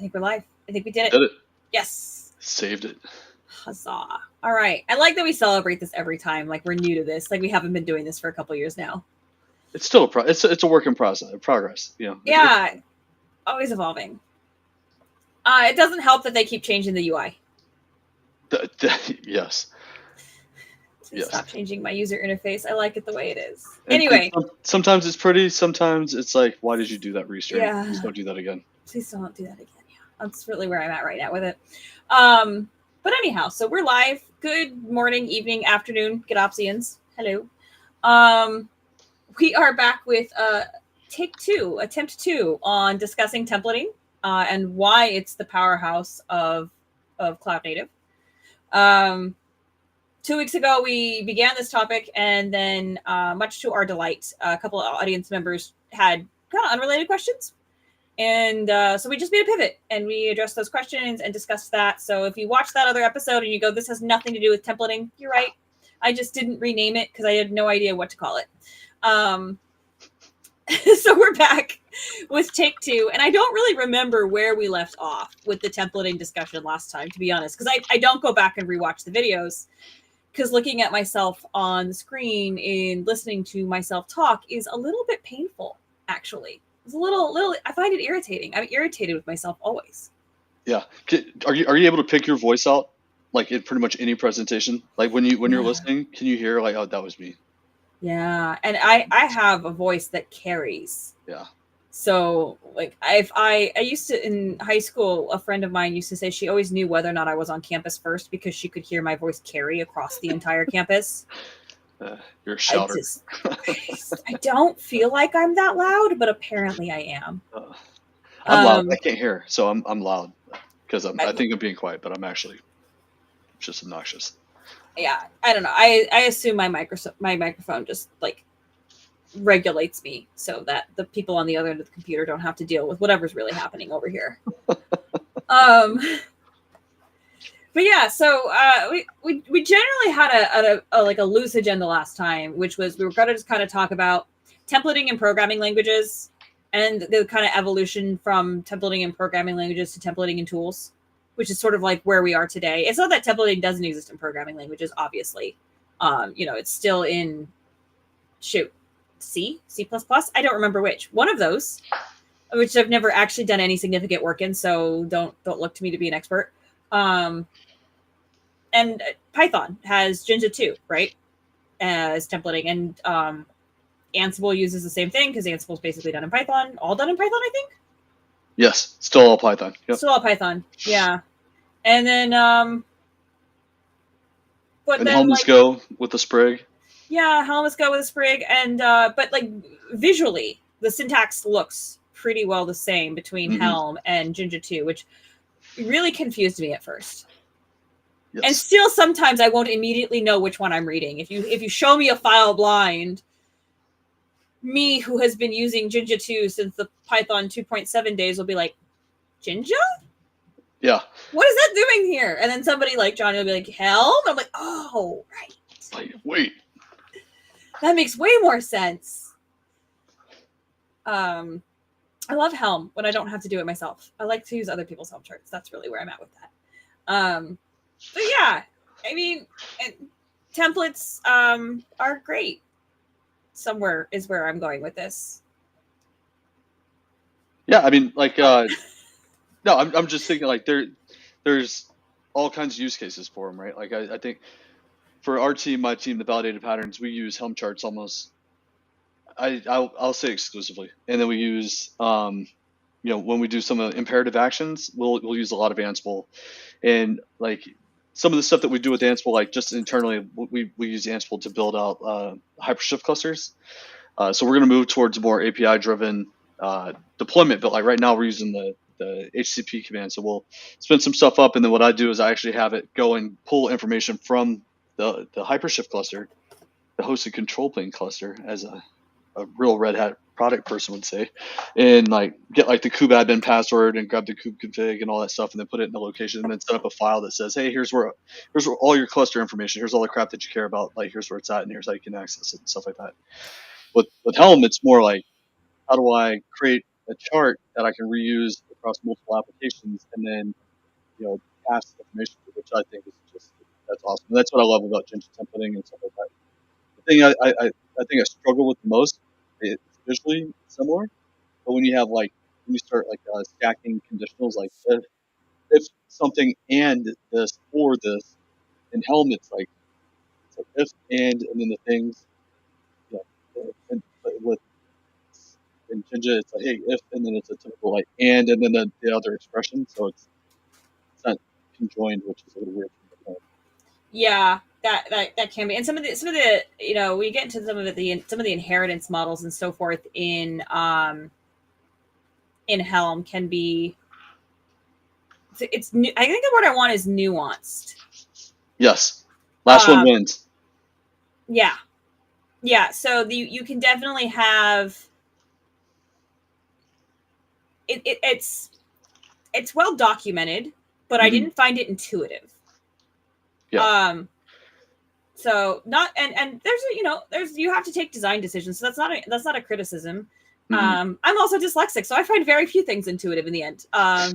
think we're live. I think we did it. Did it. Yes. Saved it. Huzzah. All right. I like that we celebrate this every time. Like we're new to this. Like we haven't been doing this for a couple years now. It's still it's a work in progress. You know. Yeah. Always evolving. It doesn't help that they keep changing the UI. Yes. Yes. Stop changing my user interface. I like it the way it is. And anyway. Sometimes it's pretty. Sometimes it's like, why did you do that restream? Yeah. Please don't do that again. Please don't do that again. Yeah. That's really where I'm at right now with it. But anyhow, so we're live. Good morning, evening, afternoon, GitOpsians. Hello. We are back with attempt two on discussing templating and why it's the powerhouse of cloud native. 2 weeks ago, we began this topic, and then much to our delight, a couple of audience members had kind of unrelated questions. And so we just made a pivot and we addressed those questions and discussed that. So if you watch that other episode and you go, this has nothing to do with templating, you're right. I just didn't rename it because I had no idea what to call it. So we're back with take two. And I don't really remember where we left off with the templating discussion last time, to be honest, because I don't go back and rewatch the videos. Because looking at myself on the screen and listening to myself talk is a little bit painful, actually. It's a little. I find it irritating. I'm irritated with myself always. Yeah. Are you able to pick your voice out, like in pretty much any presentation? Like when you're listening, can you hear like, oh, that was me? Yeah, and I have a voice that carries. Yeah. So like I used to, in high school, a friend of mine used to say she always knew whether or not I was on campus first because she could hear my voice carry across the entire campus. You're a shouter. I don't feel like I'm that loud, but apparently I am. I'm loud. I can't hear, so I'm loud because I think I'm being quiet, but I'm actually just obnoxious. Yeah, I don't know. I assume my microphone just like regulates me so that the people on the other end of the computer don't have to deal with whatever's really happening over here. But yeah, so we generally had a loose agenda last time, which was we were going to just kind of talk about templating and programming languages and the kind of evolution from templating and programming languages to templating and tools, which is sort of like where we are today. It's not that templating doesn't exist in programming languages, obviously. It's still in C, C++. I don't remember which. One of those, which I've never actually done any significant work in, so don't look to me to be an expert. And Python has Jinja 2, right, as templating. And Ansible uses the same thing because Ansible is basically done in Python. All done in Python, I think? Yes, still all Python. Yep. Still all Python, yeah. And then... Helm is Go with the sprig. Yeah, Helm is Go with a sprig. And but like visually, the syntax looks pretty well the same between Helm and Jinja 2, which really confused me at first. Yes. And still sometimes I won't immediately know which one I'm reading. If you show me a file blind, me who has been using Jinja 2 since the Python 2.7 days will be like, Jinja? Yeah. What is that doing here? And then somebody like Johnny will be like, Helm? I'm like, oh, right. Wait. That makes way more sense. I love Helm when I don't have to do it myself. I like to use other people's Helm charts. That's really where I'm at with that. But yeah, I mean, templates are great. Somewhere is where I'm going with this. Yeah, I mean, like, no, I'm just thinking like there's all kinds of use cases for them, right? Like I think for our team, my team, the validated patterns, we use Helm charts almost. I'll say exclusively, and then we use when we do some of the imperative actions, we'll use a lot of Ansible, and like some of the stuff that we do with Ansible, like just internally, we use Ansible to build out HyperShift clusters. So we're going to move towards more API driven deployment, but like right now we're using the HCP command. So we'll spin some stuff up, and then what I do is I actually have it go and pull information from the HyperShift cluster, the hosted control plane cluster, as a real Red Hat product person would say, and like get like the kube admin password and grab the kube config and all that stuff, and then put it in the location, and then set up a file that says, hey, here's where all your cluster information, here's all the crap that you care about, like here's where it's at, and here's how you can access it and stuff like that. With Helm, it's more like, how do I create a chart that I can reuse across multiple applications, and then pass information, which I think is just that's awesome. And that's what I love about Jinja templating and stuff like that. The thing I think I struggle with the most, it's visually similar, but when you have when you start stacking conditionals, like if something and this or this, in Helm it's like if and then the things, and but with in Jinja it's like hey if and then it's a typical and then the other expression, so it's not conjoined, which is a little weird. Yeah, that can be, and some of the we get into some of the inheritance models and so forth in Helm can be it's new. I think the word I want is nuanced. Yes, last one wins. Yeah. So you can definitely have it's well documented, but I didn't find it intuitive. Yeah. So not and there's you have to take design decisions. So that's not a criticism. I'm also dyslexic, so I find very few things intuitive in the end. I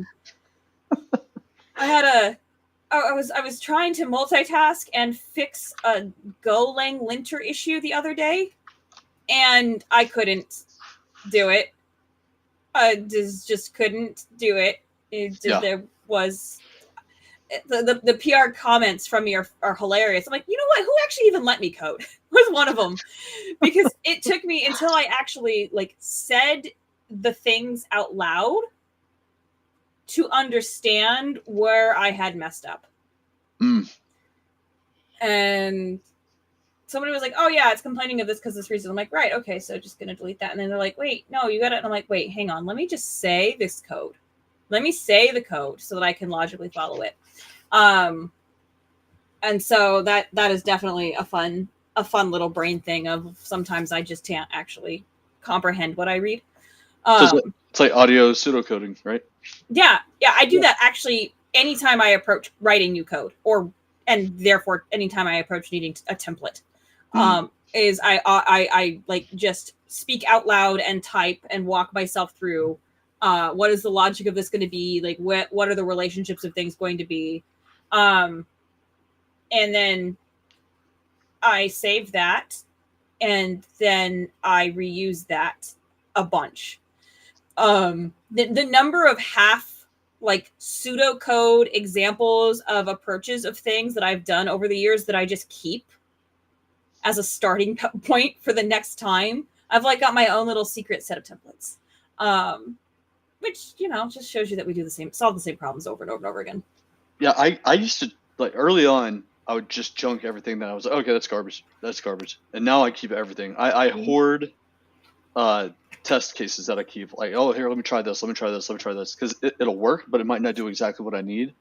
was trying to multitask and fix a Golang linter issue the other day, and I couldn't do it. I just couldn't do it. There was the PR comments from me are hilarious. I'm like, you know what? Who actually even let me code? Was one of them, because it took me until I actually said the things out loud to understand where I had messed up. And somebody was like, oh yeah, it's complaining of this because this reason. I'm like, right, okay, so just gonna delete that. And then they're like, wait, no, you got it. And I'm like, wait, hang on, let me just say this code. Let me say the code so that I can logically follow it. And so that is definitely a fun little brain thing of sometimes I just can't actually comprehend what I read. It's like audio pseudocoding, right? Yeah, I do that actually anytime I approach writing new code, and therefore anytime I approach needing a template. Is I just speak out loud and type and walk myself through what is the logic of this going to be, what are the relationships of things going to be, and then I save that, and then I reuse that a bunch. The number of pseudocode examples of approaches of things that I've done over the years that I just keep as a starting point for the next time. I've got my own little secret set of templates, which just shows you that we do solve the same problems over and over and over again. Yeah, I used to early on. I would just junk everything that I was like, okay, that's garbage. That's garbage. And now I keep everything. I hoard test cases that I keep. Oh, here, let me try this. Let me try this. Let me try this, because it'll work, but it might not do exactly what I need.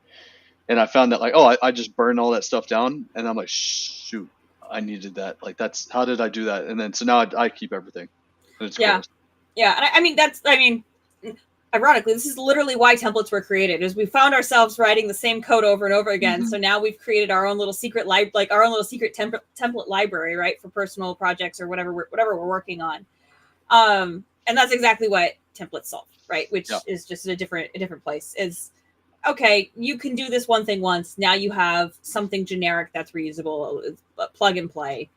And I found that I just burn all that stuff down, and I'm like, shoot, I needed that. That's how did I do that? And then so now I keep everything. And it's gross. Yeah. And ironically, this is literally why templates were created. Is we found ourselves writing the same code over and over again. So now we've created our own little secret our own little secret template library, right, for personal projects or whatever we're working on. And that's exactly what templates solve, right? Which is just a different place. Is okay, you can do this one thing once. Now you have something generic that's reusable, plug and play,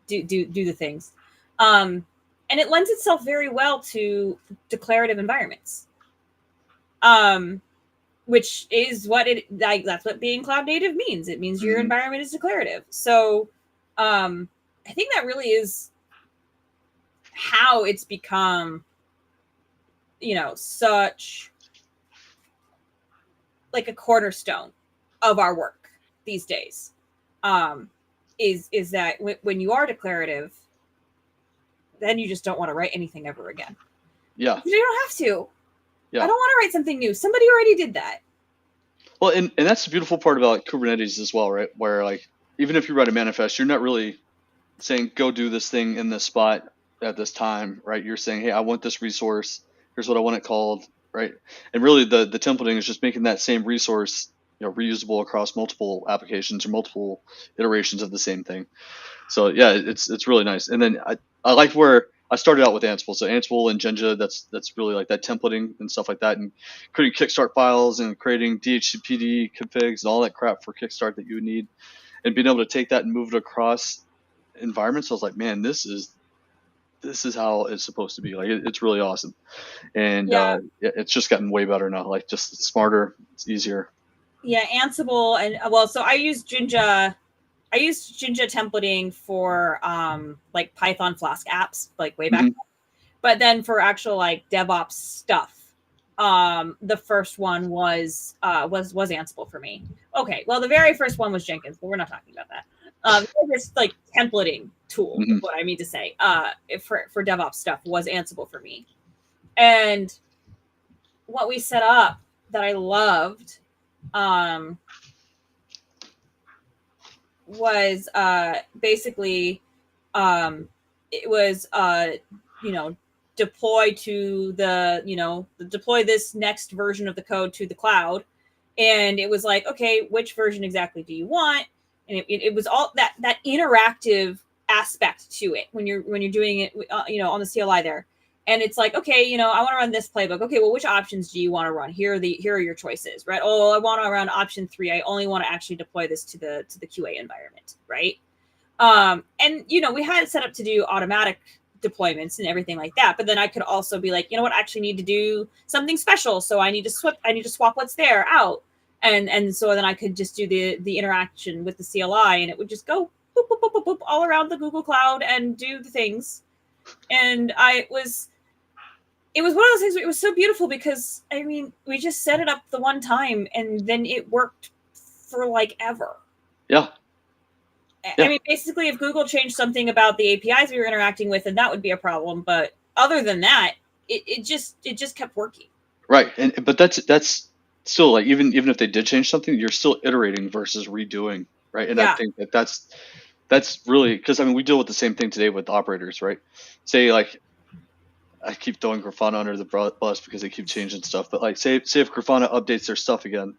do the things. And it lends itself very well to declarative environments. Which is what that's what being cloud native means. It means your environment is declarative. So I think that really is how it's become, such a cornerstone of our work these days. Is that when you are declarative, then you just don't want to write anything ever again. Yeah. You don't have to. Yeah. I don't want to write something new. Somebody already did that. Well, and that's the beautiful part about Kubernetes as well, right? Where even if you write a manifest, you're not really saying go do this thing in this spot at this time, right? You're saying, hey, I want this resource. Here's what I want it called, right? And really, the templating is just making that same resource, reusable across multiple applications or multiple iterations of the same thing. So yeah, it's really nice. And then I like where I started out with Ansible. So Ansible and Jinja, that's really like that templating and stuff like that, and creating Kickstart files and creating DHCPD configs and all that crap for Kickstart that you would need, and being able to take that and move it across environments. I was like, man, this is how it's supposed to be. Like it's really awesome, and Yeah. it's just gotten way better now. Like just smarter, it's easier. Yeah, Ansible and well, so I use Jinja. I used Jinja templating for like Python Flask apps, like way back. Mhm. But then for actual like DevOps stuff, the first one was Ansible for me. Okay, well the very first one was Jenkins, but we're not talking about that. This like templating tool, is Mhm. what I mean to say, for DevOps stuff was Ansible for me. And what we set up that I loved was basically it was deploy to deploy this next version of the code to the cloud, and it was like, okay, which version exactly do you want? And it was all that interactive aspect to it when you're doing it on the CLI there. And it's like, okay, I want to run this playbook. Okay, well, which options do you want to run? Here are your choices, right? Oh, I want to run option 3. I only want to actually deploy this to the QA environment, right? And we had it set up to do automatic deployments and everything like that. But then I could also be like, you know what, I actually need to do something special. So I need to swap what's there out. And so then I could just do the interaction with the CLI, and it would just go boop, boop, boop, boop, boop, all around the Google Cloud and do the things. And it was one of those things where it was so beautiful because, I mean, we just set it up the one time and then it worked for like ever. Yeah. I mean, basically, if Google changed something about the APIs we were interacting with, then that would be a problem. But other than that, it just kept working. Right. But that's still like, even if they did change something, you're still iterating versus redoing, right? And I think that's really, because I mean, we deal with the same thing today with operators, right? Say like, I keep throwing Grafana under the bus because they keep changing stuff, but like say if Grafana updates their stuff again,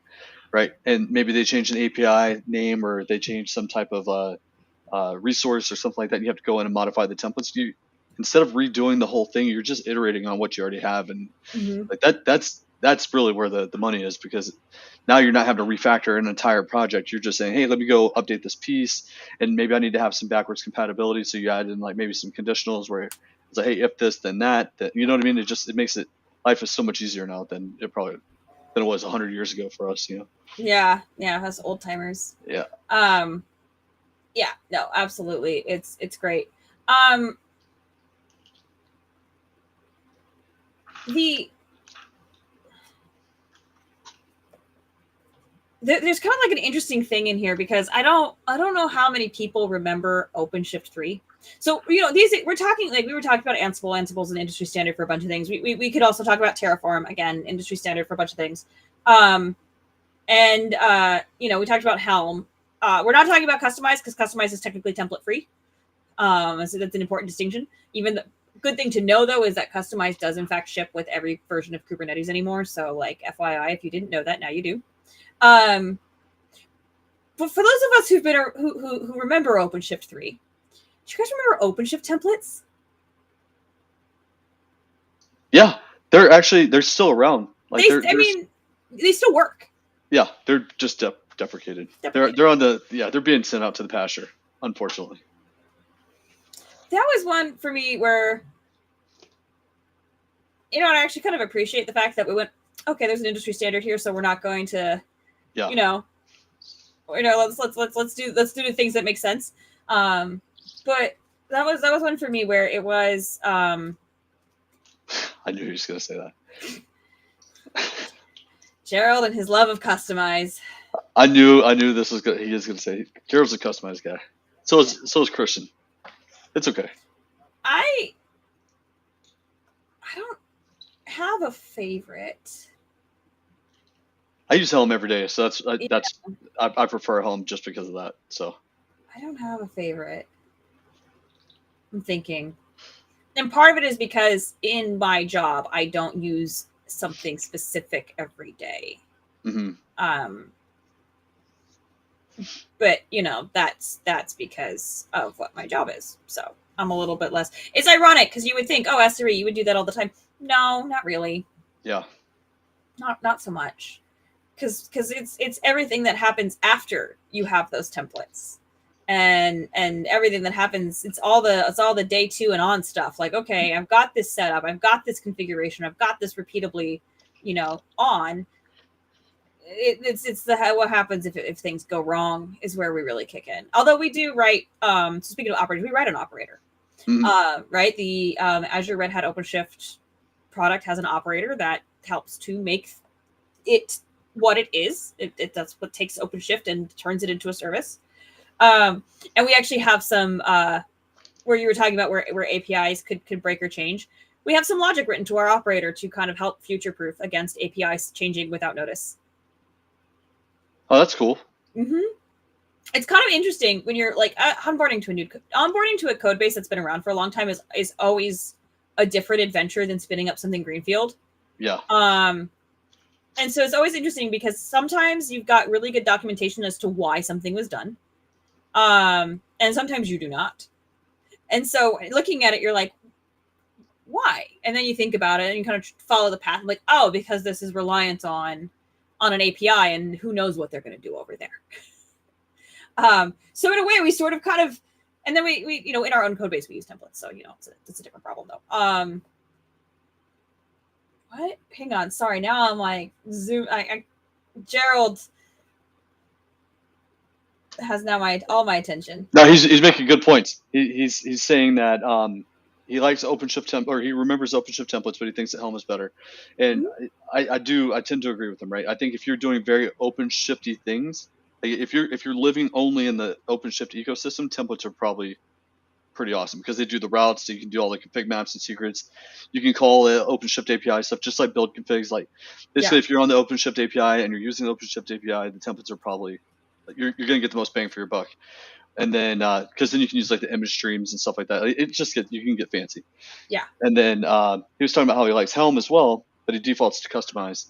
right? And maybe they change an API name, or they change some type of resource or something like that. And you have to go in and modify the templates. You, instead of redoing the whole thing, you're just iterating on what you already have, and like that's really where the money is, because now you're not having to refactor an entire project. You're just saying, hey, let me go update this piece, and maybe I need to have some backwards compatibility. So you add in like maybe some conditionals where it's like, hey, if this, then that, you know what I mean? It makes life is so much easier now than it was 100 years ago for us, Yeah, us old timers. Yeah. Yeah, no, absolutely. It's great. There's kind of like an interesting thing in here because I don't know how many people remember OpenShift 3. So these we were talking about Ansible. Ansible's an industry standard for a bunch of things. We could also talk about Terraform, again, industry standard for a bunch of things. And we talked about Helm. We're not talking about Kustomize because Kustomize is technically template free. So that's an important distinction. Even the good thing to know, though, is that Kustomize does in fact ship with every version of Kubernetes anymore. So like FYI, if you didn't know that, now you do. But for those of us who remember OpenShift 3, do you guys remember OpenShift templates? Yeah, they're still around. Like they still work. Yeah, they're just deprecated. They're they're being sent out to the pasture, unfortunately. That was one for me where, I actually kind of appreciate the fact that we went, okay, there's an industry standard here, so we're not going to, let's do the things that make sense. But that was one for me where it was. I knew he was going to say that. Gerald and his love of Kustomize. I knew this was good. He is going to say Gerald's a Kustomize guy. So is Christian. It's okay. I don't have a favorite. I use Helm every day, so I prefer Helm just because of that. So I don't have a favorite. I'm thinking, and part of it is because in my job I don't use something specific every day. Mm-hmm. But that's because of what my job is. So I'm a little bit less. It's ironic because you would think, oh, S3, you would do that all the time. No, not really. Yeah. Not so much. Because it's everything that happens after you have those templates. And everything that happens, it's all the day 2 and on stuff. Like, okay, I've got this set up, I've got this configuration, I've got this repeatably, on. It's what happens if things go wrong is where we really kick in. Although we do write, so speaking of operators, we write an operator. Right? The Azure Red Hat OpenShift product has an operator that helps to make it what it is. That's what takes OpenShift and turns it into a service. And we actually have some where you were talking about where APIs could break or change. We have some logic written to our operator to kind of help future-proof against APIs changing without notice. Oh, that's cool. It's kind of interesting when you're like onboarding to a code base that's been around for a long time is always a different adventure than spinning up something greenfield. Yeah. And so it's always interesting because sometimes you've got really good documentation as to why something was done. And sometimes you do not. And so looking at it, you're like, why? And then you think about it and you kind of follow the path. Like, oh, because this is reliant on an API and who knows what they're going to do over there. So in a way, we sort of kind of, and then we in our own code base, we use templates. So, it's a different problem though. What? Hang on. Sorry. Now I'm like Gerald has now all my attention. No, he's making good points. He's saying that he likes OpenShift or he remembers OpenShift templates, but he thinks that Helm is better. And I tend to agree with him, right? I think if you're doing very OpenShifty things, like if you're living only in the OpenShift ecosystem, templates are probably pretty awesome because they do the routes. So you can do all the config maps and secrets. You can call the OpenShift API stuff just like build configs. Like basically, if you're on the OpenShift API and you're using the OpenShift API, the templates are probably you're going to get the most bang for your buck. And then because then you can use like the image streams and stuff like that. You can get fancy. Yeah. And then he was talking about how he likes Helm as well, but he defaults to Kustomize.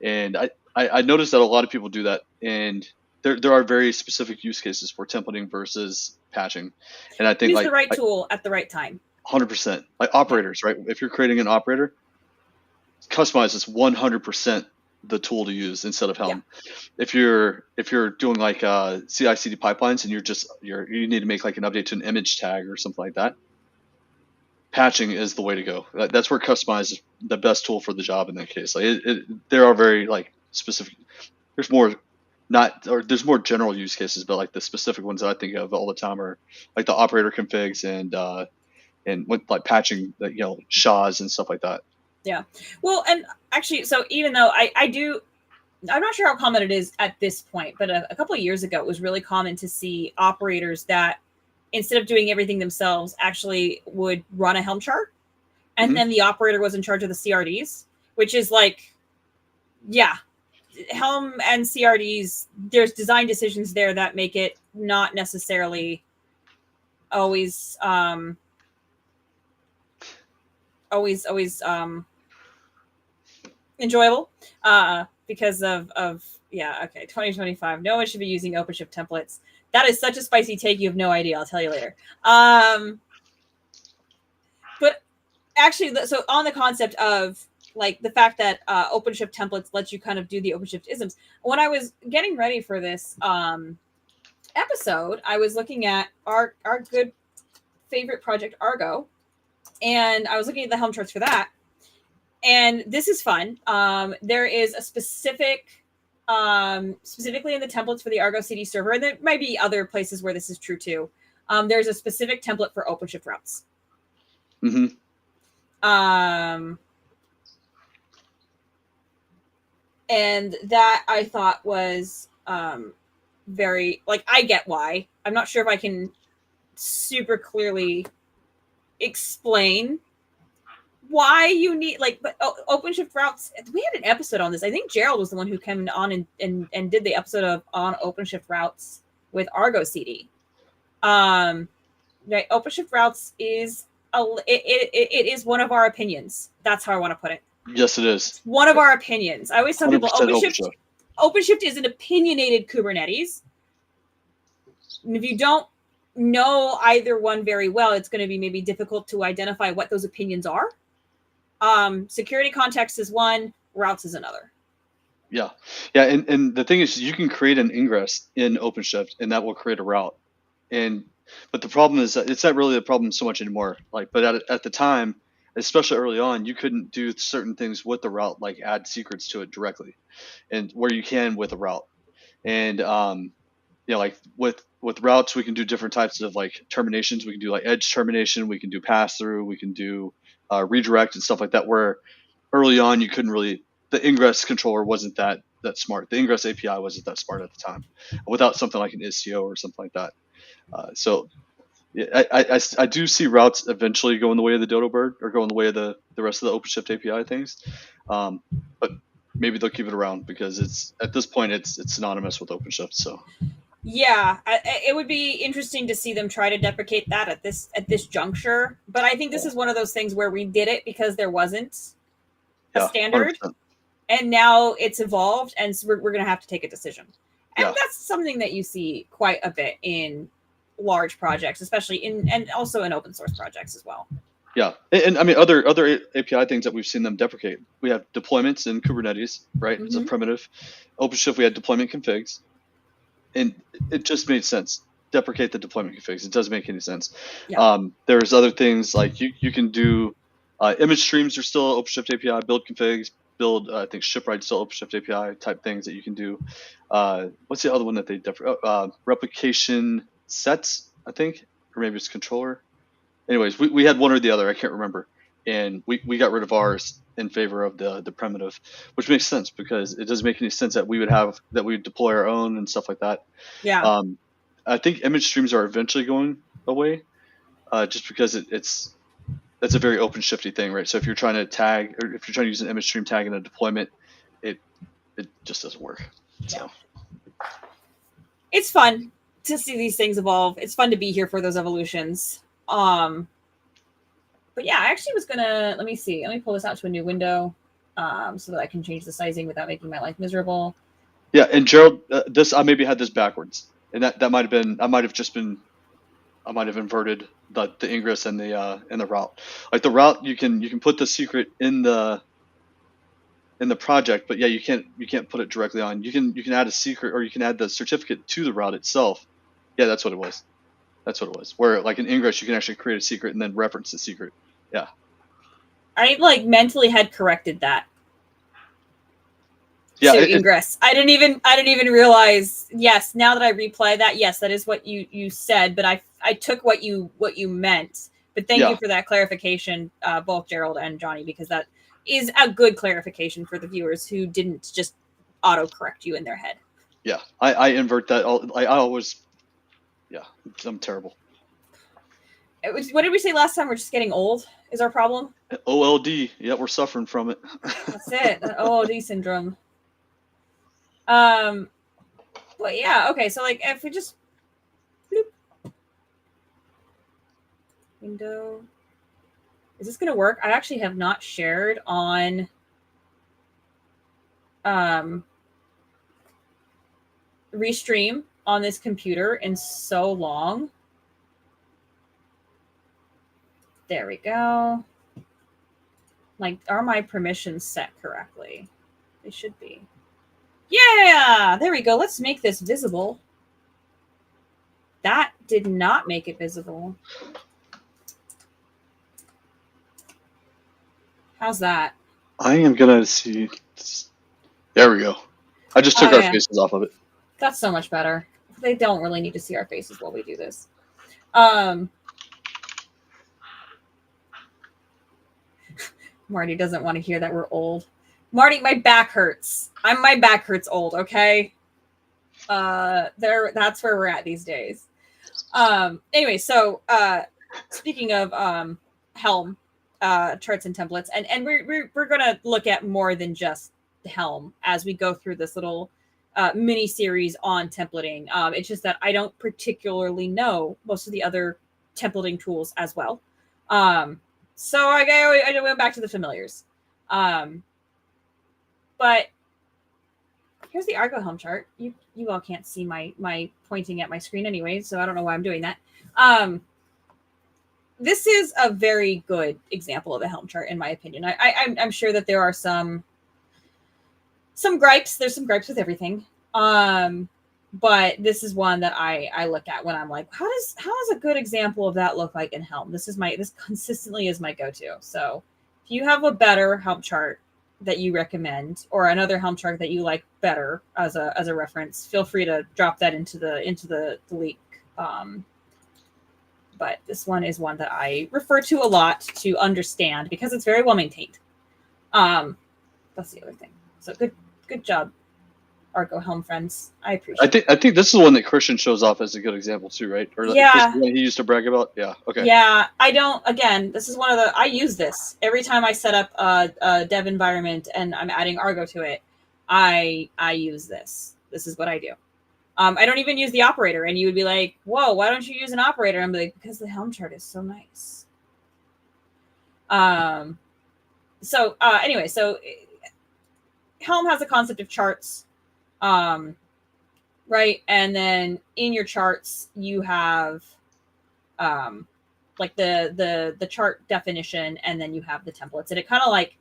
And I noticed that a lot of people do that, and there are very specific use cases for templating versus patching. And I think use the right tool at the right time. 100%. Like operators, right? If you're creating an operator, Kustomize is 100% the tool to use instead of Helm. Yeah. If you're doing like CI/CD pipelines and you need to make like an update to an image tag or something like that, patching is the way to go. That's where Kustomize is the best tool for the job in that case. Like there are very like specific. There's more general use cases, but like the specific ones that I think of all the time are like the operator configs and with like patching the SHAs and stuff like that. Yeah. Well, and actually, so even though I'm not sure how common it is at this point, but a couple of years ago, it was really common to see operators that instead of doing everything themselves, actually would run a Helm chart. And then the operator was in charge of the CRDs, which is like, yeah, Helm and CRDs, there's design decisions there that make it not necessarily always enjoyable because of 2025. No one should be using OpenShift templates. That is such a spicy take. You have no idea. I'll tell you later. But actually, so on the concept of like the fact that OpenShift templates let you kind of do the OpenShift isms. When I was getting ready for this episode, I was looking at our good favorite project, Argo, and I was looking at the Helm charts for that. And this is fun. There is a specifically in the templates for the Argo CD server, and there might be other places where this is true too. There's a specific template for OpenShift routes. And that I thought was very, like, I get why. I'm not sure if I can super clearly explain why you need, like, but OpenShift routes, we had an episode on this. I think Gerald was the one who came on and did the episode on OpenShift routes with Argo CD. Right, OpenShift routes is it is one of our opinions. That's how I want to put it. Yes, it is. It's one of our opinions. I always tell people OpenShift is an opinionated Kubernetes. And if you don't know either one very well, it's going to be maybe difficult to identify what those opinions are. Security context is one, routes is another. Yeah. And the thing is, you can create an ingress in OpenShift, and that will create a route. But the problem is that it's not really a problem so much anymore. But at the time, especially early on, you couldn't do certain things with the route, like add secrets to it directly, and where you can with a route. And like with routes, we can do different types of like terminations. We can do like edge termination. We can do pass through. We can do redirect and stuff like that. Where early on, you couldn't really. The ingress controller wasn't that smart. The ingress API wasn't that smart at the time, without something like an Istio or something like that. So yeah, I do see routes eventually going the way of the dodo bird, or going the way of the rest of the OpenShift API things. But maybe they'll keep it around because it's at this point it's synonymous with OpenShift. So yeah, it would be interesting to see them try to deprecate that at this juncture. But I think this is one of those things where we did it because there wasn't a standard, 100%. and now it's evolved, and so we're going to have to take a decision. And that's something that you see quite a bit in large projects, especially and also in open source projects as well. Yeah, and I mean other API things that we've seen them deprecate. We have deployments in Kubernetes, right? It's a primitive. OpenShift, we had deployment configs, and it just made sense. Deprecate the deployment configs. It doesn't make any sense. Yeah. There's other things like you can do image streams are still OpenShift API. Build configs, build I think shipwright still OpenShift API type things that you can do. What's the other one that they replication sets, I think, or maybe it's controller. Anyways, we had one or the other, I can't remember, and we got rid of ours in favor of the primitive, which makes sense because it doesn't make any sense that we would deploy our own and stuff like that. Yeah. I think image streams are eventually going away, just because that's a very OpenShifty thing, right? So if you're trying to tag, or if you're trying to use an image stream tag in a deployment, it just doesn't work. So it's fun to see these things evolve. It's fun to be here for those evolutions. But yeah, I actually was gonna, let me pull this out to a new window, so that I can change the sizing without making my life miserable. Yeah, and Gerald, I maybe had this backwards, and that might have been, I might have inverted the ingress and the route. Like the route, you can put the secret in the project, but yeah, you can't put it directly on. You can add a secret, or you can add the certificate to the route itself. Yeah, that's what it was. Where like in ingress, you can actually create a secret and then reference the secret. Yeah. I like mentally had corrected that. Yeah. To ingress. I didn't even realize. Yes, now that I replay that, yes, that is what you said, but I took what you meant. But thank you for that clarification, both Gerald and Johnny, because that is a good clarification for the viewers who didn't just auto correct you in their head. Yeah, I invert that. I always. Yeah, I'm terrible. What did we say last time? We're just getting old is our problem? OLD. Yeah, we're suffering from it. That's it. OLD syndrome. But yeah, okay. So like, if we just bloop, window, is this gonna work? I actually have not shared on Restream on this computer in so long. There we go. Like, are my permissions set correctly? They should be. Yeah, there we go. Let's make this visible. That did not make it visible. How's that? I am gonna see. There we go. I just took our faces off of it. That's so much better. They don't really need to see our faces while we do this. Marty doesn't want to hear that we're old. Marty, my back hurts. My back hurts old, okay? That's where we're at these days. Anyway, so speaking of Helm charts and templates, and we're gonna look at more than just Helm as we go through this little mini series on templating. It's just that I don't particularly know most of the other templating tools as well. So I went back to the familiars. But here's the Argo Helm chart. You all can't see my pointing at my screen anyway, so I don't know why I'm doing that. This is a very good example of a Helm chart, in my opinion. I'm sure that there are some gripes. There's some gripes with everything. But this is one that I look at when I'm like, how does a good example of that look like in Helm? This consistently is my go-to. So if you have a better Helm chart that you recommend, or another Helm chart that you like better as a reference, feel free to drop that into the leak. But this one is one that I refer to a lot to understand because it's very well maintained. That's the other thing. So good job, Argo Helm friends. I appreciate it. I think this is the one that Christian shows off as a good example too, right? Or yeah. This is the one he used to brag about. Yeah. Okay. Yeah, this is one of I use this every time I set up a dev environment and I'm adding Argo to it. I use this. This is what I do. I don't even use the operator, and you would be like, whoa, why don't you use an operator? I'm like, because the Helm chart is so nice. So Helm has a concept of charts, right? And then in your charts, you have like the chart definition, and then you have the templates, and it kind of like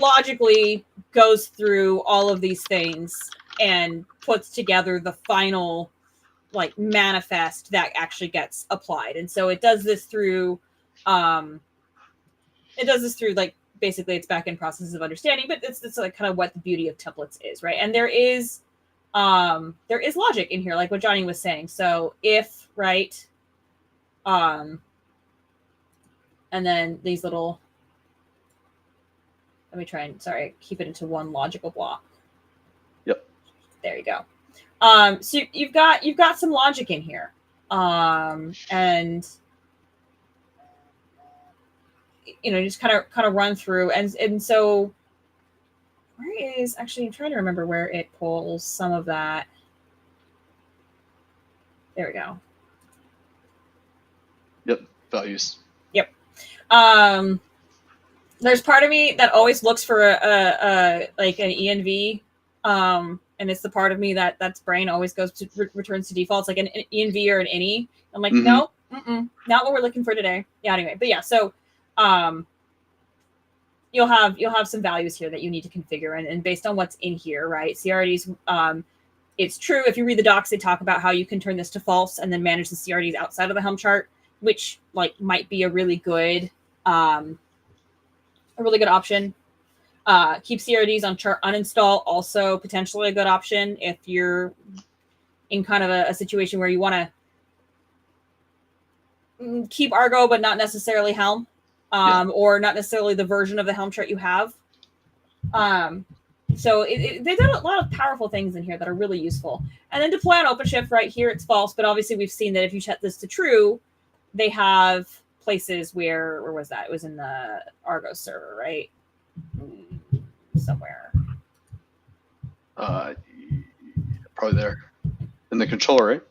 logically goes through all of these things and puts together the final like manifest that actually gets applied. And so it does this through like basically its back-end processes of understanding, but it's like kind of what the beauty of templates is, right? And there is logic in here, like what Johnny was saying. So if, right, and then these little, let me try and keep it into one logical block. Yep. There you go. So you've got some logic in here. And just kind of run through, and so where is actually, I'm trying to remember where it pulls some of that. There we go. Yep. Values. Yep. There's part of me that always looks for a like an env, and it's the part of me that's brain always goes to returns to defaults like an env or an any. I'm like, no, not what we're looking for today. Yeah. Anyway, but yeah, so you'll have some values here that you need to configure, and based on what's in here, right? CRDs. It's true. If you read the docs, they talk about how you can turn this to false and then manage the CRDs outside of the Helm chart, which like might be a really good option. Keep CRDs on chart uninstall, also potentially a good option if you're in kind of a situation where you want to keep Argo but not necessarily Helm, or not necessarily the version of the Helm chart you have. So they've done a lot of powerful things in here that are really useful. And then deploy on OpenShift, right here it's false, but obviously we've seen that if you set this to true, they have places where was that? It was in the Argo server, right? Somewhere. Probably there. In the controller, right?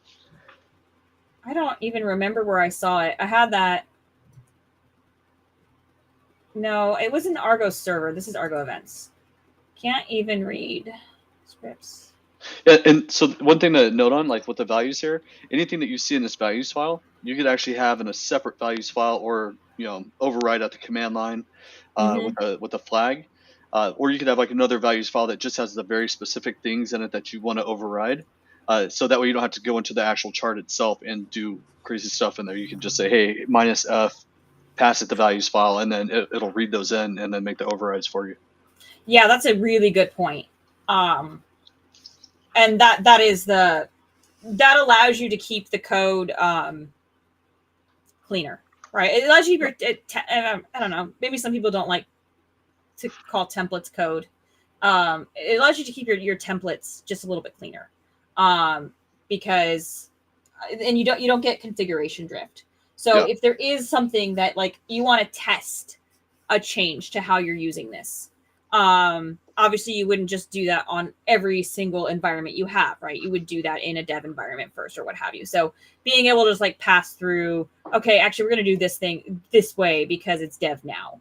I don't even remember where I saw it. I had that. No, it was in the Argo server. This is Argo events. Can't even read scripts. Yeah, and so one thing to note on, like with the values here, anything that you see in this values file, you could actually have in a separate values file, or override at the command line with a flag, or you could have like another values file that just has the very specific things in it that you want to override. So that way you don't have to go into the actual chart itself and do crazy stuff in there. You can just say, hey, -f, pass it the values file, and then it'll read those in and then make the overrides for you. Yeah, that's a really good point. And that allows you to keep the code cleaner, right? It allows you to I don't know, maybe some people don't like to call templates code. It allows you to keep your templates just a little bit cleaner, because and you don't get configuration drift. So if there is something that like you want to test a change to how you're using this, obviously you wouldn't just do that on every single environment you have, right? You would do that in a dev environment first or what have you. So being able to just like pass through, okay, actually we're going to do this thing this way because it's dev now.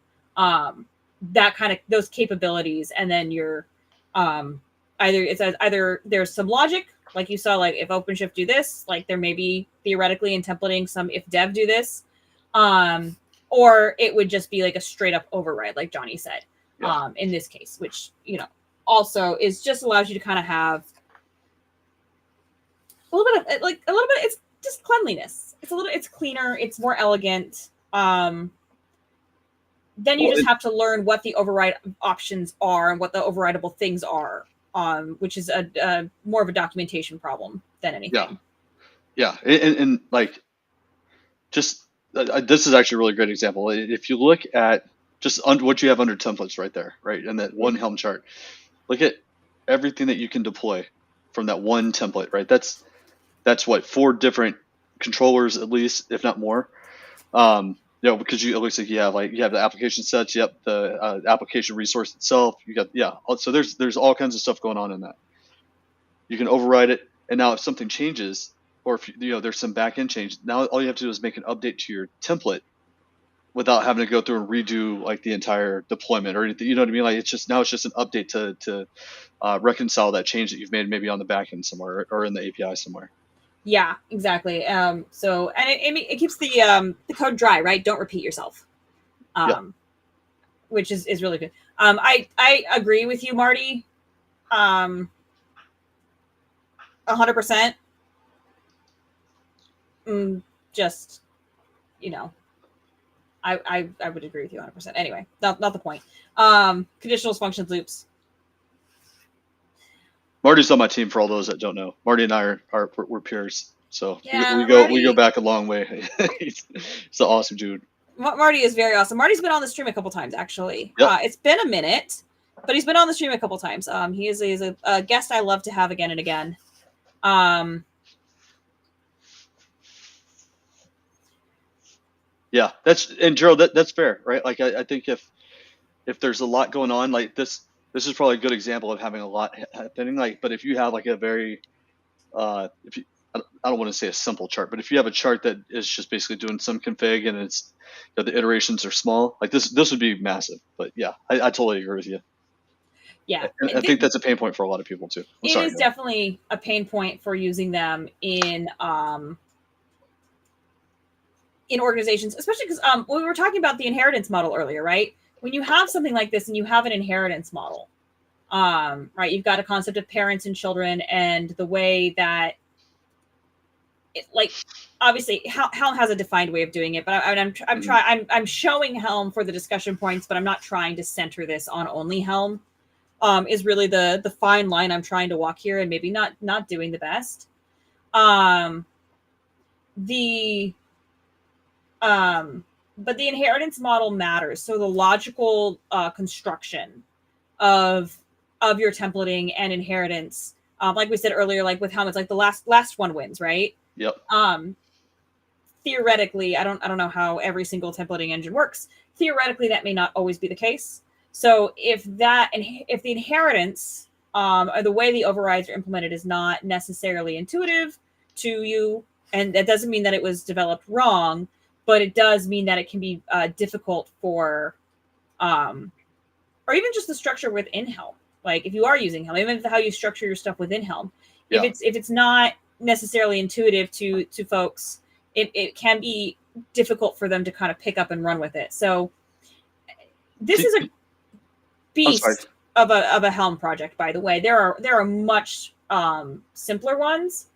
That kind of those capabilities, and then your Either there's some logic, like you saw, like if OpenShift do this, like there may be theoretically in templating some if dev do this, or it would just be like a straight up override, like Johnny said, in this case, which also is just allows you to kind of have a little bit of it's just cleanliness. It's cleaner, it's more elegant. Then you just have to learn what the override options are and what the overrideable things are, which is a more of a documentation problem than anything. Yeah, and like, just this is actually a really great example. If you look at just what you have under templates right there, right, and that one Helm chart, look at everything that you can deploy from that one template, right? That's what, 4 different controllers at least, if not more. Because it looks like you have the application sets, you have the application resource itself, you got so there's all kinds of stuff going on in that. You can override it, and now if something changes, or if there's some backend change, now all you have to do is make an update to your template without having to go through and redo like the entire deployment or anything. You know what I mean? Like it's just an update to reconcile that change that you've made maybe on the backend somewhere or in the API somewhere. Yeah, exactly. So and it keeps the code dry, right? Don't repeat yourself. Which is really good. I agree with you, Marty. 100%. Just, I would agree with you 100%. Anyway, not the point. Conditionals, functions, loops. Marty's on my team for all those that don't know. Marty and I we're peers, so we go back a long way. He's an awesome dude. Marty is very awesome. Marty's been on the stream a couple times, actually. Yep. It's been a minute, but he's been on the stream a couple times. He is a guest I love to have again and again. Yeah, and Gerald, that's fair, right? Like I think if there's a lot going on, like this is probably a good example of having a lot happening. Like, but if you have like a very I don't want to say a simple chart, but if you have a chart that is just basically doing some config and it's the iterations are small, like this would be massive. But yeah, I totally agree with you. Yeah, and I think that's a pain point for a lot of people too. It is definitely a pain point for using them in organizations, especially because we were talking about the inheritance model earlier, right? When you have something like this and you have an inheritance model, right, you've got a concept of parents and children, and the way that obviously Helm has a defined way of doing it, but I'm showing Helm for the discussion points, but I'm not trying to center this on only Helm. Is really the fine line I'm trying to walk here, and maybe not doing the best. But the inheritance model matters. So the logical construction of your templating and inheritance, like we said earlier, like with Helm, it's like the last one wins, right? Yep. Theoretically, I don't know how every single templating engine works. Theoretically, that may not always be the case. So if the inheritance or the way the overrides are implemented is not necessarily intuitive to you, and that doesn't mean that it was developed wrong, but it does mean that it can be difficult for, or even just the structure within Helm. Like if you are using Helm, even how you structure your stuff within Helm, if it's not necessarily intuitive to folks, it can be difficult for them to kind of pick up and run with it. So this is a beast of a Helm project, by the way. There are much simpler ones,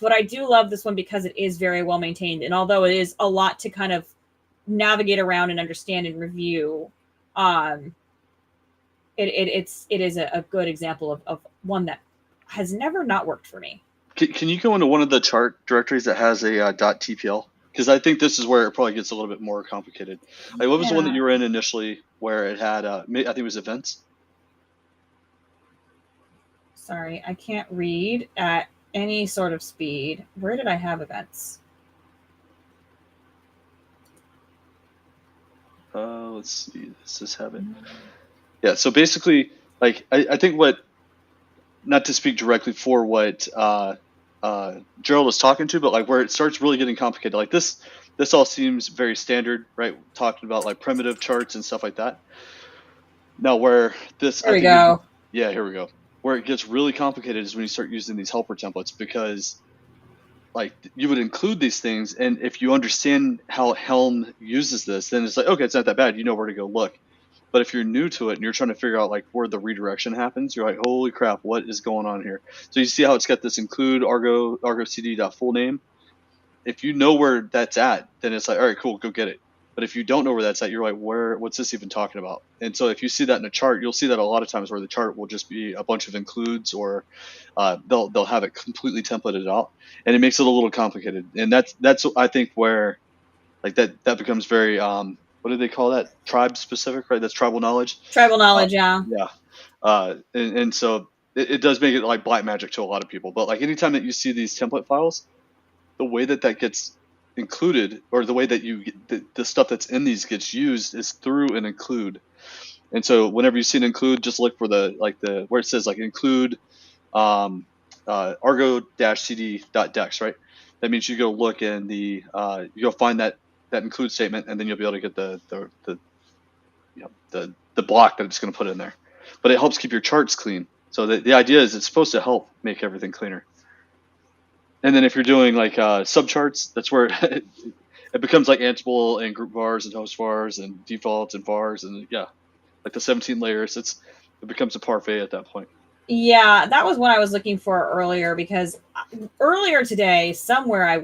but I do love this one because it is very well maintained. And although it is a lot to kind of navigate around and understand and review, it is a good example of one that has never not worked for me. Can you go into one of the chart directories that has a .tpl? Because I think this is where it probably gets a little bit more complicated. Like, what was the one that you were in initially where it had, I think it was events? Sorry, I can't read at any sort of speed. Where did I have events? Let's see. Does this have it? Yeah, so basically, like, I think not to speak directly for what Gerald was talking to, but like where it starts really getting complicated, like this all seems very standard, right? Talking about like primitive charts and stuff like that. Now where this, there we go. Yeah, here we go. Where it gets really complicated is when you start using these helper templates, because like you would include these things, and if you understand how Helm uses this, then it's like, okay, it's not that bad. You know where to go look. But if you're new to it and you're trying to figure out like where the redirection happens, you're like, holy crap, what is going on here? So you see how it's got this include argo cd.full name. If you know where that's at, then it's like, all right, cool, go get it. But if you don't know where that's at, you're like, what's this even talking about? And so if you see that in a chart, you'll see that a lot of times where the chart will just be a bunch of includes, or they'll have it completely templated out, and it makes it a little complicated. And that's I think where like that becomes very what do they call that? Tribe specific, right? That's tribal knowledge. Tribal knowledge, yeah. Yeah. And so it does make it like black magic to a lot of people. But like anytime that you see these template files, the way that gets included, or the way that you get the stuff that's in these gets used, is through an include. And so whenever you see an include, just look for the where it says like include argo-cd.dex, right? That means you go look in the you go find that include statement, and then you'll be able to get the block that it's going to put in there. But it helps keep your charts clean. So the idea is it's supposed to help make everything cleaner. And then if you're doing like subcharts, that's where it becomes like Ansible and group vars and host vars and defaults and vars, and yeah, like the 17 layers. It becomes a parfait at that point. Yeah, that was what I was looking for earlier, because earlier today, somewhere I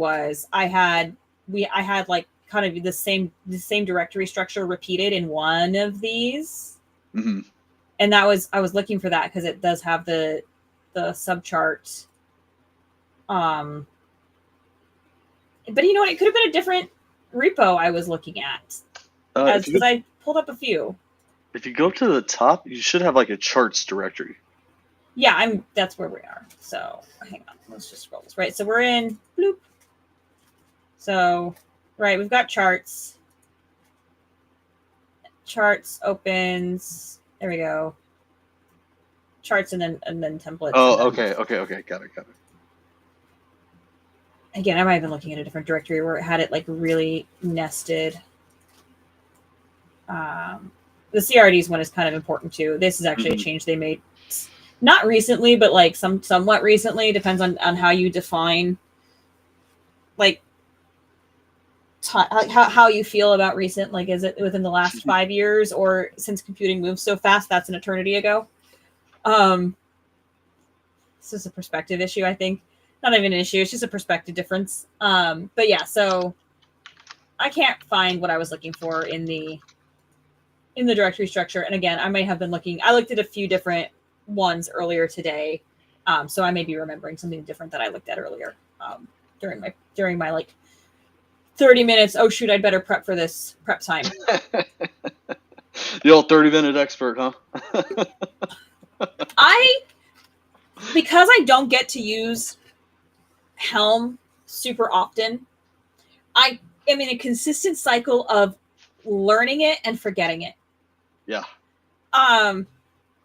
had like kind of the same directory structure repeated in one of these. Mm-hmm. And I was looking for that because it does have the subchart. But you know what? It could have been a different repo I was looking at, because I pulled up a few. If you go to the top, you should have like a charts directory. Yeah, that's where we are. So hang on, let's just scroll this. Right, so we're in bloop. So right, we've got charts. Charts opens. There we go. Charts and then templates. Oh, okay, got it. Again, I might have been looking at a different directory where it had it like really nested. The CRDs one is kind of important too. This is actually a change they made, not recently, but like somewhat recently. Depends on how you define, like how you feel about recent. Like, is it within the last 5 years, or since computing moves so fast, that's an eternity ago? This is a perspective issue, I think. Not even an issue. It's just a perspective difference. But yeah, so I can't find what I was looking for in the directory structure. And again, I may have been looking. I looked at a few different ones earlier today, so I may be remembering something different that I looked at earlier during my like 30 minutes. Oh shoot! I'd better prep for this prep time. The old 30-minute expert, huh? Because I don't get to use Helm super often, I am in a consistent cycle of learning it and forgetting it. Yeah. And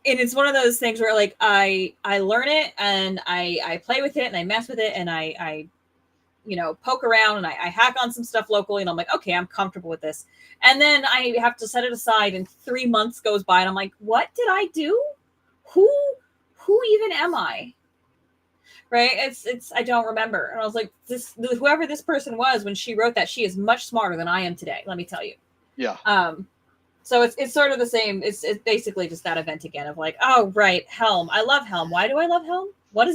it's one of those things where like I learn it and I play with it and I mess with it and I poke around and I hack on some stuff locally and I'm like, okay, I'm comfortable with this. And then I have to set it aside and 3 months goes by and I'm like, what did I do? Who even am I? Right? It's I don't remember. And I was like, whoever this person was when she wrote that, she is much smarter than I am today, let me tell you. Yeah. So it's sort of the same. It's basically just that event again of like, oh right, Helm. I love Helm. Why do I love Helm? What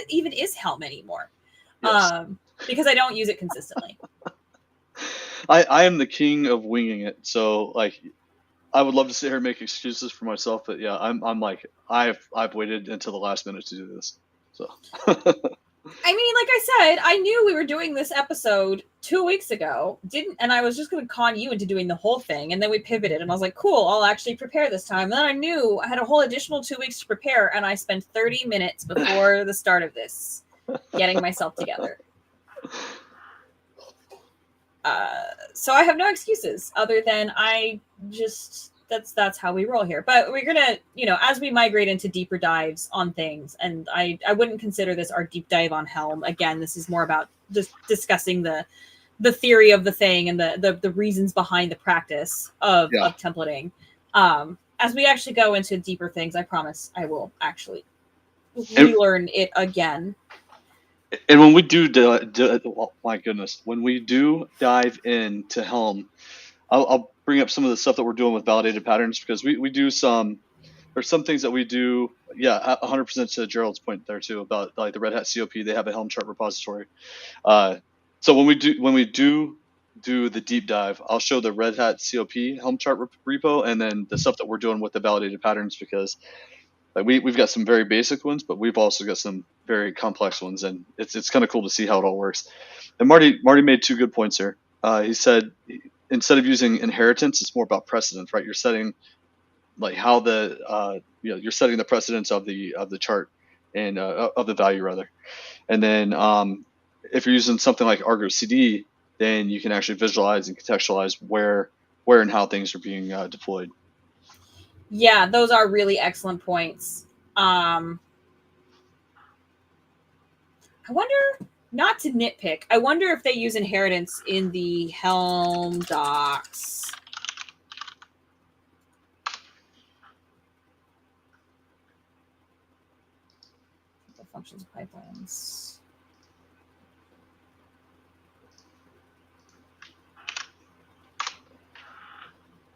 even is Helm anymore? Yes. Because I don't use it consistently. I am the king of winging it. So like I would love to sit here and make excuses for myself, but yeah, I'm like I've waited until the last minute to do this. So I mean, like I said, I knew we were doing this episode 2 weeks ago, and I was just going to con you into doing the whole thing, and then we pivoted, and I was like, cool, I'll actually prepare this time. And then I knew I had a whole additional 2 weeks to prepare, and I spent 30 minutes before the start of this getting myself together. So I have no excuses other than that's how we roll here. But we're gonna, as we migrate into deeper dives on things, and I wouldn't consider this our deep dive on Helm. Again, this is more about just discussing the theory of the thing and the reasons behind the practice of templating. as we actually go into deeper things, I promise I will actually relearn it again. And when we do, oh my goodness, when we do dive into Helm, I'll bring up some of the stuff that we're doing with validated patterns, because we do some, there's some things that we do. Yeah, 100% to Gerald's point there too about like the Red Hat COP. They have a Helm chart repository. So when we do the deep dive, I'll show the Red Hat COP Helm chart repo, and then the stuff that we're doing with the validated patterns, because like we've got some very basic ones, but we've also got some very complex ones, and it's kind of cool to see how it all works. And Marty made two good points here. He said instead of using inheritance, it's more about precedence, right? You're setting like how the you're setting the precedence of the chart and of the value rather. And then if you're using something like Argo CD, then you can actually visualize and contextualize where and how things are being deployed. Yeah, those are really excellent points. I wonder, not to nitpick, I wonder if they use inheritance in the Helm docs. The functions of pipelines.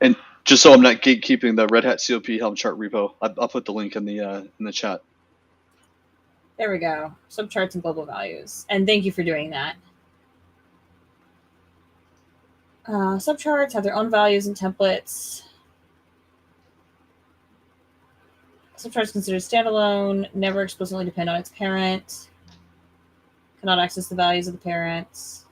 And just so I'm not gatekeeping the Red Hat COP Helm chart repo, I'll put the link in the chat. There we go. Subcharts and global values. And thank you for doing that. Subcharts have their own values and templates. Subcharts considered standalone, never explicitly depend on its parent. Cannot access the values of the parents.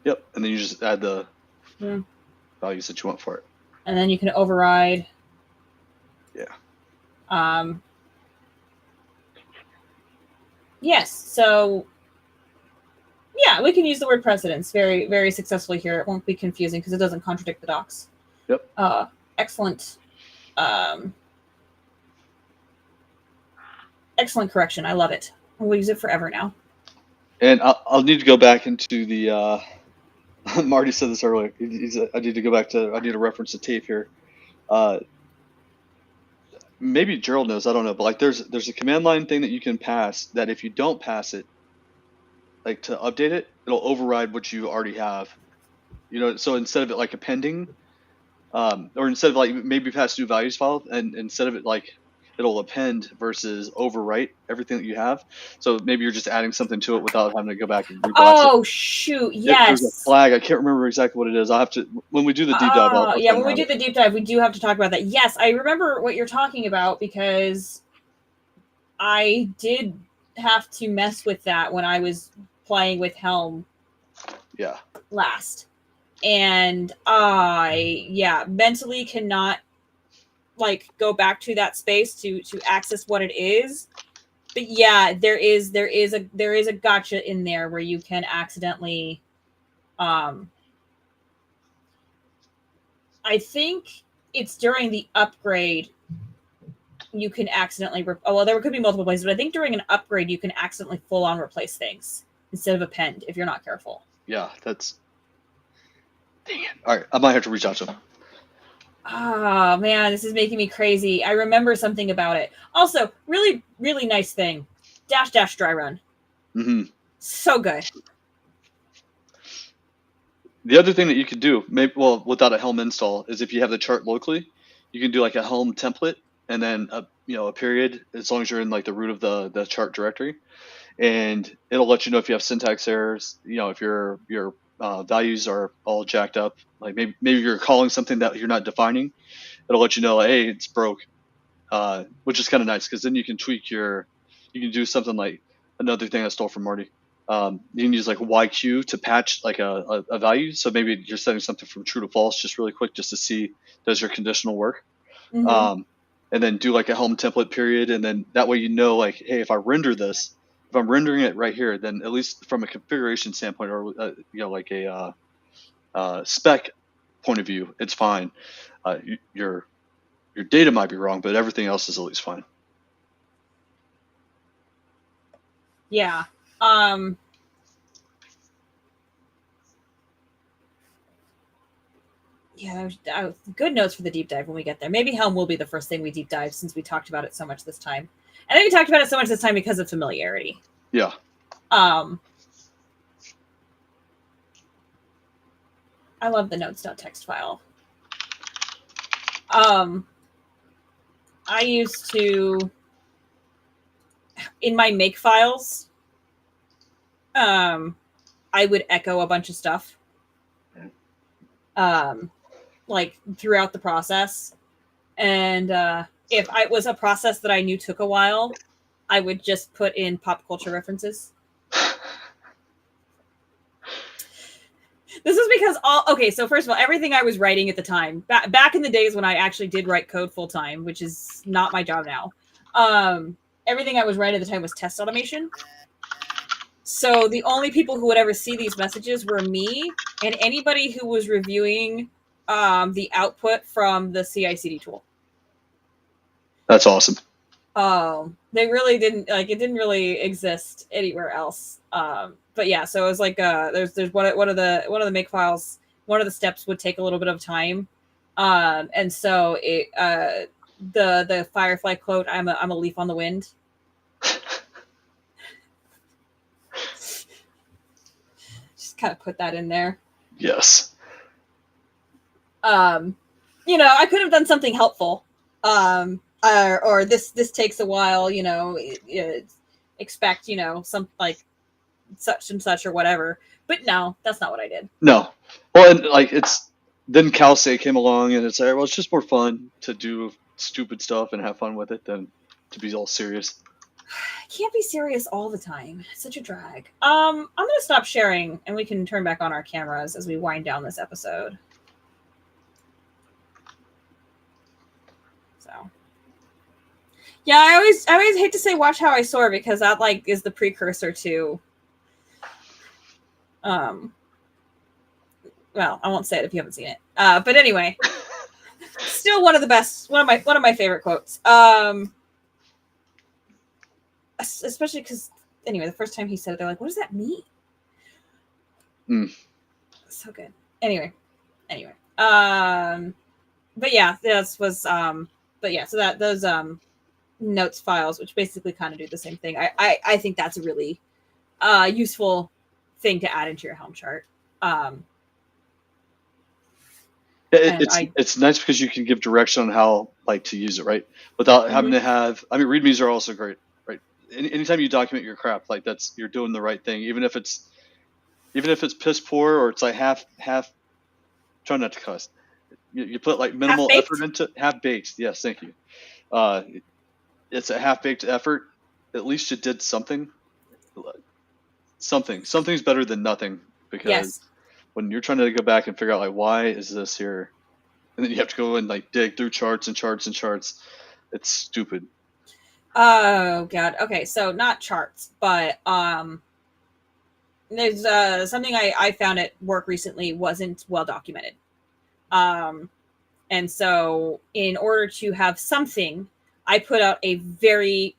Yep, and then you just add the values that you want for it. And then you can override. Yeah. Yes, so yeah, we can use the word precedence very, very successfully here. It won't be confusing because it doesn't contradict the docs. Yep. Excellent. Excellent correction. I love it. We'll use it forever now. And I'll need to go back into the. Marty said this earlier. I need to reference the tape here. Maybe Gerald knows. I don't know, but like there's a command line thing that you can pass that if you don't pass it, like to update it, it'll override what you already have. You know, so instead of it like appending, or instead of like maybe pass new values file, and instead of it like it'll append versus overwrite everything that you have. So maybe you're just adding something to it without having to go back and reblast it. Oh shoot! Yes. There's a flag. I can't remember exactly what it is. I'll have to when we do the deep dive. Yeah, when we do the deep dive, we do have to talk about that. Yes, I remember what you're talking about because I did have to mess with that when I was playing with Helm. Yeah. Last. And I mentally cannot like go back to that space to access what it is. But yeah, there is a gotcha in there where you can accidentally I think it's during the upgrade you can accidentally well, there could be multiple places, but I think during an upgrade you can accidentally full on replace things instead of append if you're not careful. Yeah, that's dang it. All right, I might have to reach out to him. Oh man, this is making me crazy. I remember something about it. Also, really, really nice thing. -- dry run. Mm-hmm. So good. The other thing that you could do, maybe without a Helm install, is if you have the chart locally, you can do like a Helm template and then a period, as long as you're in like the root of the chart directory, and it'll let you know if you have syntax errors. You know, if your values are all jacked up, like maybe you're calling something that you're not defining. It'll let you know, like, hey, it's broke, which is kind of nice because then you can tweak you can do something like another thing I stole from Marty. You can use like YQ to patch like a value. So maybe you're setting something from true to false just really quick just to see does your conditional work. Mm-hmm. And then do like a Helm template period. And then that way you know like, hey, if I render this, if I'm rendering it right here, then at least from a configuration standpoint or like a spec point of view, it's fine. Your data might be wrong, but everything else is at least fine. Yeah. Yeah, good notes for the deep dive when we get there. Maybe Helm will be the first thing we deep dive since we talked about it so much this time. I think we talked about it so much this time because of familiarity. Yeah. I love the notes.txt file. I used to, in my make files, I would echo a bunch of stuff, like throughout the process. And if it was a process that I knew took a while, I would just put in pop culture references. This is because so first of all, everything I was writing at the time, back in the days when I actually did write code full time, which is not my job now, everything I was writing at the time was test automation. So the only people who would ever see these messages were me and anybody who was reviewing the output from the CI/CD tool. That's awesome. They really didn't it didn't really exist anywhere else. But yeah, so it was like there's one of the make files. One of the steps would take a little bit of time, and so it the Firefly quote, I'm a leaf on the wind. Just kind of put that in there. Yes. I could have done something helpful. Or this takes a while, expect, some like such and such or whatever. But no, that's not what I did. No. Well, and like then CalSay came along and it's like, well, it's just more fun to do stupid stuff and have fun with it than to be all serious. I can't be serious all the time. It's such a drag. I'm going to stop sharing and we can turn back on our cameras as we wind down this episode. So, yeah, I always hate to say watch how I soar because that is the precursor to well, I won't say it if you haven't seen it. But anyway, still one of my favorite quotes. Especially because anyway, the first time he said it, they're like, "What does that mean?" So good. Anyway. But yeah, so those notes files, which basically kind of do the same thing. I think that's a really useful thing to add into your Helm chart. It's nice because you can give direction on how to use it, right? Without having to have. I mean, READMEs are also great, right? Anytime you document your crap, you're doing the right thing, even if it's piss poor or it's like half. Try not to cuss. You put minimal effort into half-baked. Yes, thank you. It's a half-baked effort. At least you did something. Something's better than nothing because when you're trying to go back and figure out why is this here, and then you have to go and dig through charts and charts and charts, it's stupid. Oh God. Okay, so not charts, but there's something I found at work recently wasn't well documented. And so in order to have something, I put out a very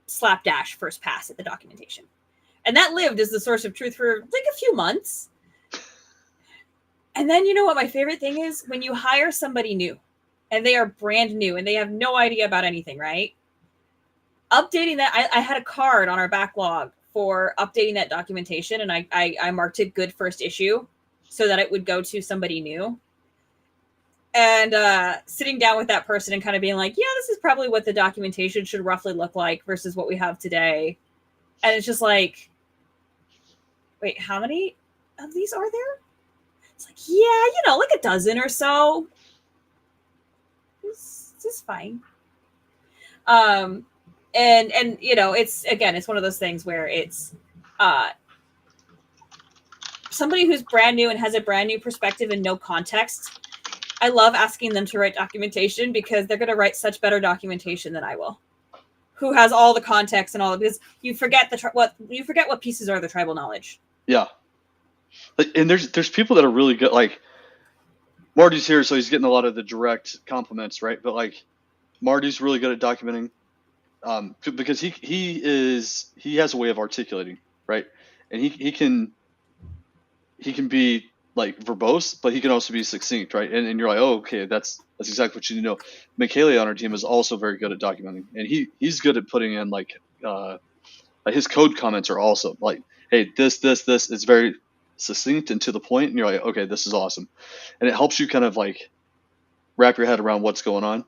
slapdash first pass at the documentation. And that lived as the source of truth for a few months. And then you know what my favorite thing is? When you hire somebody new and they are brand new and they have no idea about anything, right? Updating that, I had a card on our backlog for updating that documentation, and I marked it good first issue so that it would go to somebody new. And sitting down with that person and kind of being like, yeah, this is probably what the documentation should roughly look like versus what we have today. And it's just like, wait, how many of these are there? It's like, yeah, like a dozen or so. This is fine. And it's one of those things where it's somebody who's brand new and has a brand new perspective and no context. I love asking them to write documentation because they're going to write such better documentation than I will. Who has all the context and all of because you forget what pieces are the tribal knowledge. Yeah, and there's people that are really good. Marty's here, so he's getting a lot of the direct compliments, right? But Marty's really good at documenting, because he has a way of articulating, right? And he can be like verbose, but he can also be succinct, right? And you're like, oh, okay, that's exactly what you need to know. Michele on our team is also very good at documenting, and he's good at putting in like his code comments are also like, hey, this is very succinct and to the point, and you're like, okay, this is awesome, and it helps you kind of like wrap your head around what's going on.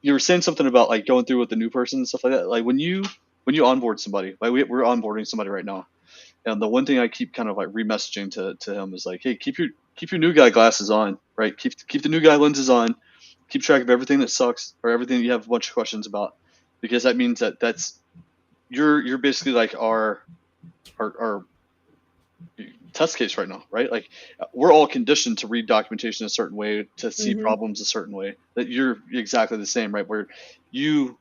You were saying something about like going through with the new person and stuff like that. Like when you onboard somebody, like we're onboarding somebody right now. And the one thing I keep kind of like remessaging to him is like, hey, keep your new guy glasses on, right? Keep the new guy lenses on. Keep track of everything that sucks or everything that you have a bunch of questions about, because that means that's you're basically like our test case right now, right? Like we're all conditioned to read documentation a certain way, to see problems a certain way. That you're exactly the same, right? Where you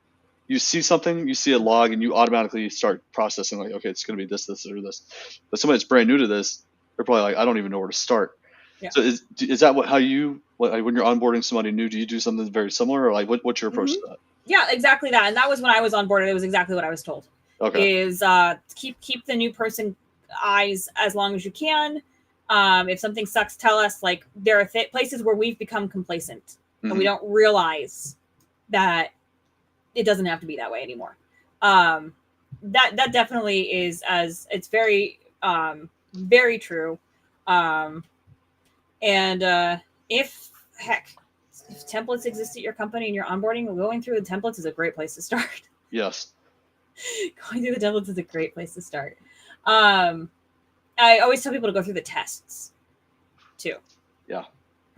see something, you see a log, and you automatically start processing like, okay, it's going to be this, or this. But somebody that's brand new to this, they're probably like, I don't even know where to start. Yeah. So is that when you're onboarding somebody new, do you do something very similar, or like what's your approach to that? Yeah, exactly that. And that was when I was onboarded. It was exactly what I was told. Okay. Is keep the new person eyes as long as you can. If something sucks, tell us. Like there are places where we've become complacent and we don't realize that it doesn't have to be that way anymore. That definitely is, as it's very, very true. If templates exist at your company and you're onboarding, going through the templates is a great place to start. Yes. Going through the templates is a great place to start. I always tell people to go through the tests too. Yeah.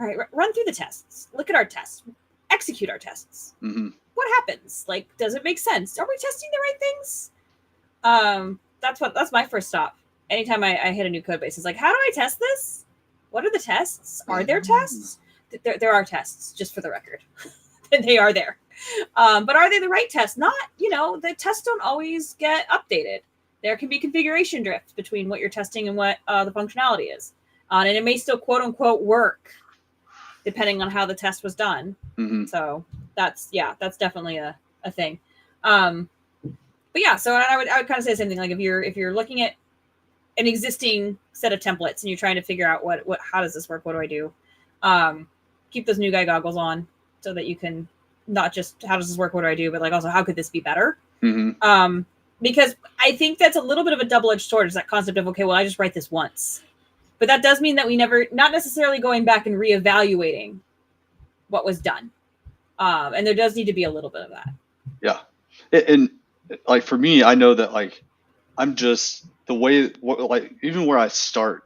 All right. Run through the tests. Look at our tests. Execute our tests. What happens? Like, does it make sense? Are we testing the right things? That's my first stop. Anytime I hit a new code base, it's like, how do I test this? What are the tests? Are there tests? There are tests, just for the record. They are there. But are they the right tests? Not, the tests don't always get updated. There can be configuration drift between what you're testing and what the functionality is. And it may still quote unquote work depending on how the test was done. So that's definitely a thing. But yeah, so I would kind of say the same thing. Like if you're looking at an existing set of templates and you're trying to figure out how does this work? What do I do? Keep those new guy goggles on so that you can not just how does this work? What do I do? But like also how could this be better? Because I think that's a little bit of a double-edged sword, is that concept of, okay, well, I just write this once. But that does mean that we not necessarily going back and reevaluating what was done. And there does need to be a little bit of that. Yeah. And like for me, I know that like I'm just the way, like even where I start,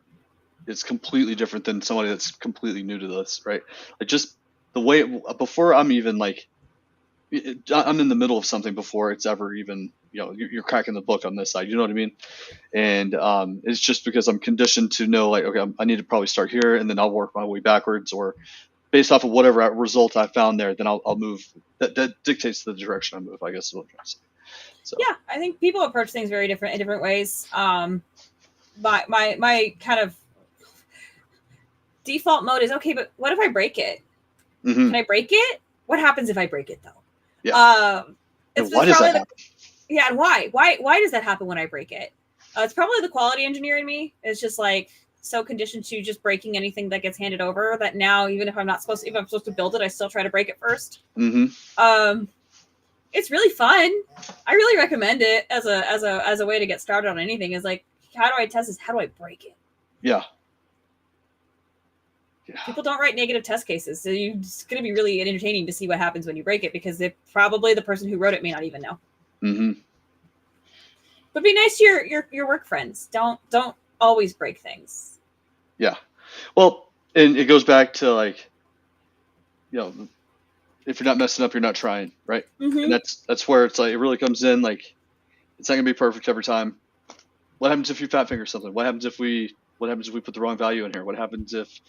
it's completely different than somebody that's completely new to this, right? Like just the way before I'm even like, I'm in the middle of something before it's ever even, you're cracking the book on this side, you know what I mean? And it's just because I'm conditioned to know like, okay, I need to probably start here and then I'll work my way backwards, or based off of whatever result I found there, then I'll move. That dictates the direction I move, I guess is what I'm trying to say. So. Yeah, I think people approach things very different in different ways. My kind of default mode is, okay, but what if I break it? Can I break it? What happens if I break it though? Yeah. Why does that happen? Yeah, and why? Why does that happen when I break it? It's probably the quality engineer in me. It's just like so conditioned to just breaking anything that gets handed over that now, even if I'm supposed to build it, I still try to break it first. It's really fun. I really recommend it as a way to get started on anything. Is like, how do I test this? How do I break it? Yeah. People don't write negative test cases, so it's going to be really entertaining to see what happens when you break it, because probably the person who wrote it may not even know. But be nice to your work friends. Don't always break things. Yeah. Well, and it goes back to like, if you're not messing up, you're not trying, right? And that's where it's like it really comes in. Like, it's not gonna be perfect every time. What happens if you fat finger something? What happens if we put the wrong value in here? What happens if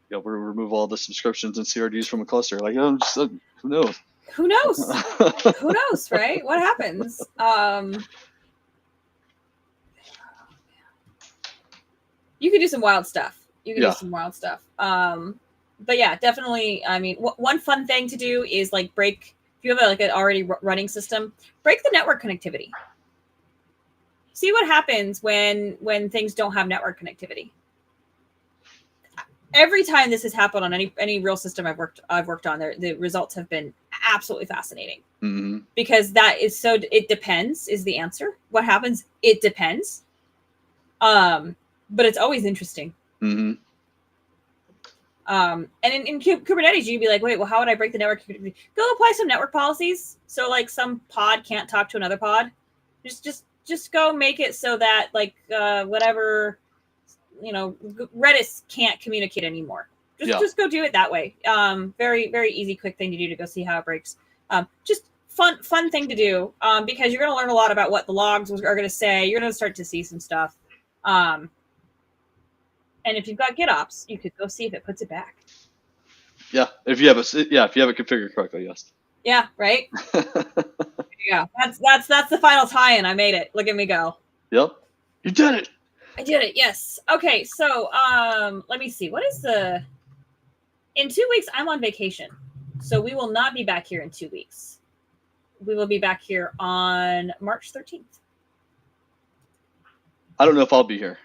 we remove all the subscriptions and CRDs from a cluster? Like, who knows? Who knows? Who knows, right? What happens? You could do some wild stuff. But yeah, definitely. I mean, one fun thing to do is like break. If you have an already running system, break the network connectivity. See what happens when things don't have network connectivity. every time this has happened on any real system I've worked on, the results have been absolutely fascinating. Mm-hmm. Because that is so, it depends is the answer. What happens? It depends. But it's always interesting. Mm-hmm. And in Kubernetes, you'd be like, wait, well, how would I break the network? Go apply some network policies. So like some pod can't talk to another pod. Just go make it so that like whatever, Redis can't communicate anymore. Just go do it that way. Very, very easy, quick thing to do to go see how it breaks. Just fun thing to do because you're going to learn a lot about what the logs are going to say. You're going to start to see some stuff. And if you've got GitOps, you could go see if it puts it back. Yeah, if you have it configured correctly, yes. Yeah, right. Yeah, that's the final tie-in. I made it. Look at me go. Yep, you did it. I did it. Yes. Okay. So let me see. What is in 2 weeks? I'm on vacation, so we will not be back here in 2 weeks. We will be back here on March 13th. I don't know if I'll be here.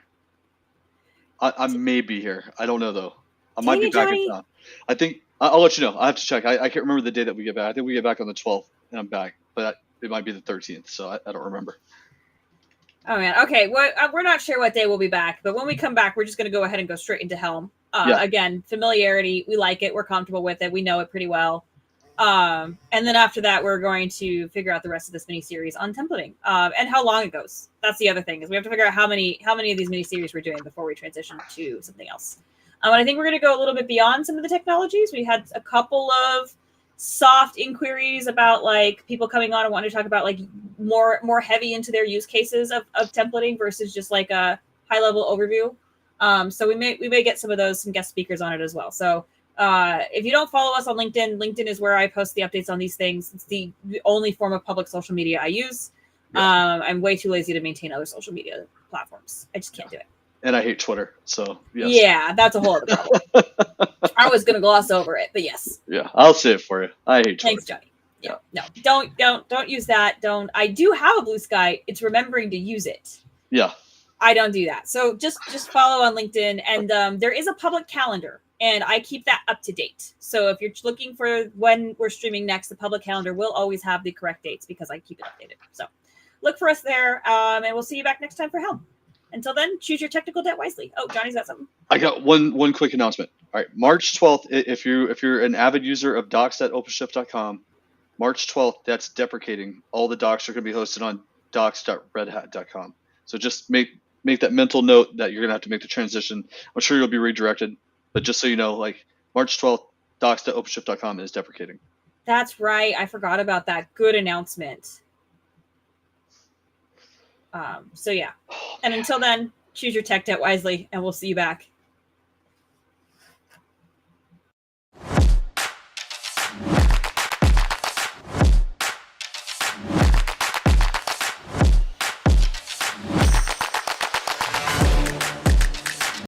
I may be here. I don't know though. I might be back in town. I think I'll let you know. I have to check. I can't remember the day that we get back. I think we get back on the 12th, and I'm back. But it might be the 13th, so I don't remember. Oh man. Okay. Well, we're not sure what day we'll be back, but when we come back, we're just going to go ahead and go straight into Helm. Again, familiarity. We like it. We're comfortable with it. We know it pretty well. And then after that, we're going to figure out the rest of this mini series on templating and how long it goes. That's the other thing, is we have to figure out how many of these mini series we're doing before we transition to something else. And I think we're going to go a little bit beyond some of the technologies. We had a couple of soft inquiries about like people coming on and wanting to talk about like more heavy into their use cases of templating versus just like a high level overview. So we may get some guest speakers on it as well. So if you don't follow us on LinkedIn is where I post the updates on these things. It's the only form of public social media I use. Yeah. I'm way too lazy to maintain other social media platforms. I just can't do it. And I hate Twitter, so yes. Yeah, that's a whole other problem. I was gonna gloss over it, but yes. Yeah, I'll say it for you. I hate Twitter. Thanks, Johnny. Yeah. No, don't use that. I do have a Blue Sky. It's remembering to use it. Yeah. I don't do that. So just follow on LinkedIn, and there is a public calendar, and I keep that up to date. So if you're looking for when we're streaming next, the public calendar will always have the correct dates because I keep it updated. So look for us there, and we'll see you back next time for Helm. Until then, choose your technical debt wisely. Oh, Johnny's got something. I got one quick announcement. All right, March 12th, if you're an avid user of docs.openshift.com, March 12th, that's deprecating. All the docs are going to be hosted on docs.redhat.com. So just make that mental note that you're going to have to make the transition. I'm sure you'll be redirected, but just so you know, like March 12th, docs.openshift.com is deprecating. That's right. I forgot about that. Good announcement. So yeah. And until then, choose your tech debt wisely, and we'll see you back.